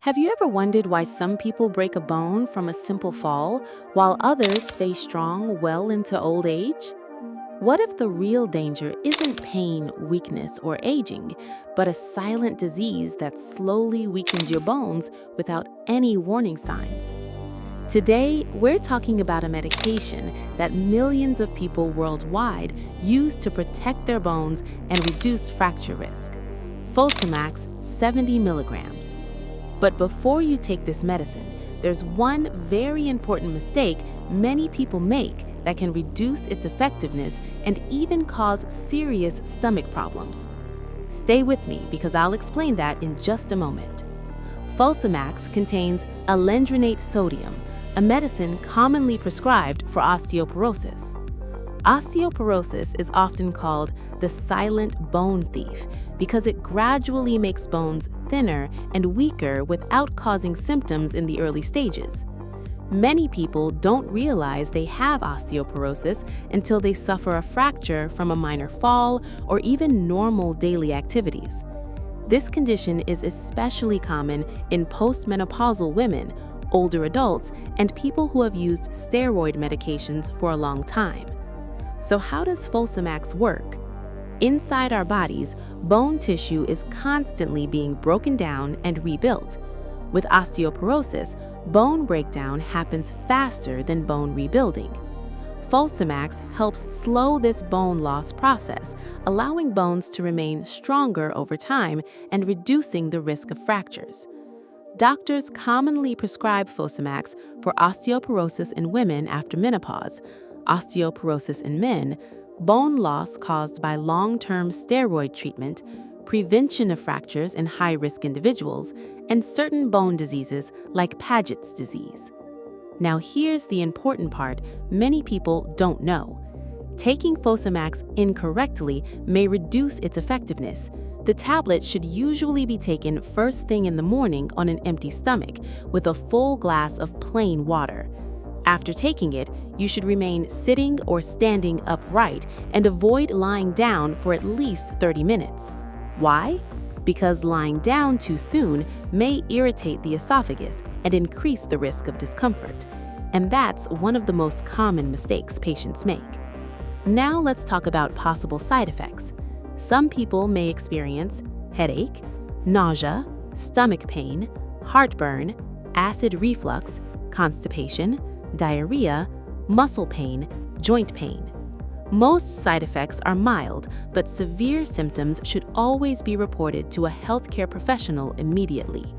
Have you ever wondered why some people break a bone from a simple fall while others stay strong well into old age? What if the real danger isn't pain, weakness, or aging, but a silent disease that slowly weakens your bones without any warning signs? Today, we're talking about a medication that millions of people worldwide use to protect their bones and reduce fracture risk. Fosamax 70 milligrams. But before you take this medicine, there's one very important mistake many people make that can reduce its effectiveness and even cause serious stomach problems. Stay with me because I'll explain that in just a moment. Fosamax contains Alendronate Sodium, a medicine commonly prescribed for osteoporosis. Osteoporosis is often called the silent bone thief because it gradually makes bones thinner and weaker without causing symptoms in the early stages. Many people don't realize they have osteoporosis until they suffer a fracture from a minor fall or even normal daily activities. This condition is especially common in postmenopausal women, older adults, and people who have used steroid medications for a long time. So how does Fosamax work? Inside our bodies, bone tissue is constantly being broken down and rebuilt. With osteoporosis, bone breakdown happens faster than bone rebuilding. Fosamax helps slow this bone loss process, allowing bones to remain stronger over time and reducing the risk of fractures. Doctors commonly prescribe Fosamax for osteoporosis in women after menopause, osteoporosis in men, bone loss caused by long-term steroid treatment, prevention of fractures in high-risk individuals, and certain bone diseases like Paget's disease. Now here's the important part many people don't know. Taking Fosamax incorrectly may reduce its effectiveness. The tablet should usually be taken first thing in the morning on an empty stomach with a full glass of plain water. After taking it, you should remain sitting or standing upright and avoid lying down for at least 30 minutes. Why? Because lying down too soon may irritate the esophagus and increase the risk of discomfort. And that's one of the most common mistakes patients make. Now let's talk about possible side effects. Some people may experience headache, nausea, stomach pain, heartburn, acid reflux, constipation, diarrhea, muscle pain, joint pain. Most side effects are mild, but severe symptoms should always be reported to a healthcare professional immediately.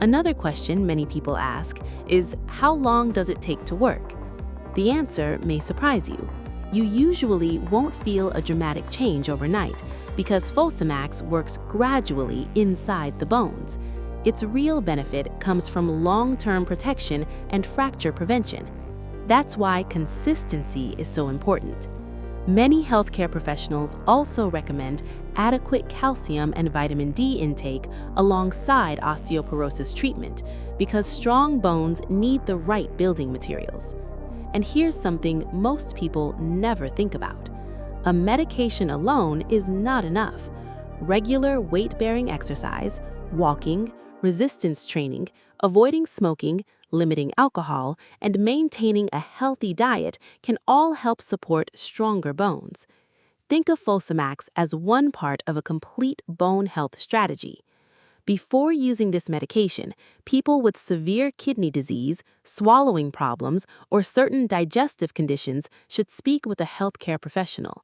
Another question many people ask is, how long does it take to work? The answer may surprise you. You usually won't feel a dramatic change overnight because Fosamax works gradually inside the bones. Its real benefit comes from long-term protection and fracture prevention. That's why consistency is so important. Many healthcare professionals also recommend adequate calcium and vitamin D intake alongside osteoporosis treatment because strong bones need the right building materials. And here's something most people never think about. A medication alone is not enough. Regular weight-bearing exercise, walking, resistance training, avoiding smoking, limiting alcohol, and maintaining a healthy diet can all help support stronger bones. Think of Fosamax as one part of a complete bone health strategy. Before using this medication, people with severe kidney disease, swallowing problems, or certain digestive conditions should speak with a healthcare professional.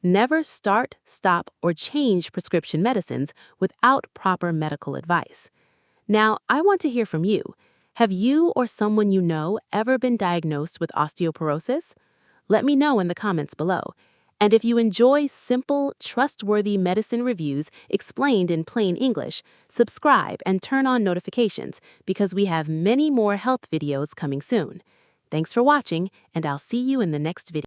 Never start, stop, or change prescription medicines without proper medical advice. Now, I want to hear from you. Have you or someone you know ever been diagnosed with osteoporosis? Let me know in the comments below. And if you enjoy simple, trustworthy medicine reviews explained in plain English, subscribe and turn on notifications because we have many more health videos coming soon. Thanks for watching, and I'll see you in the next video.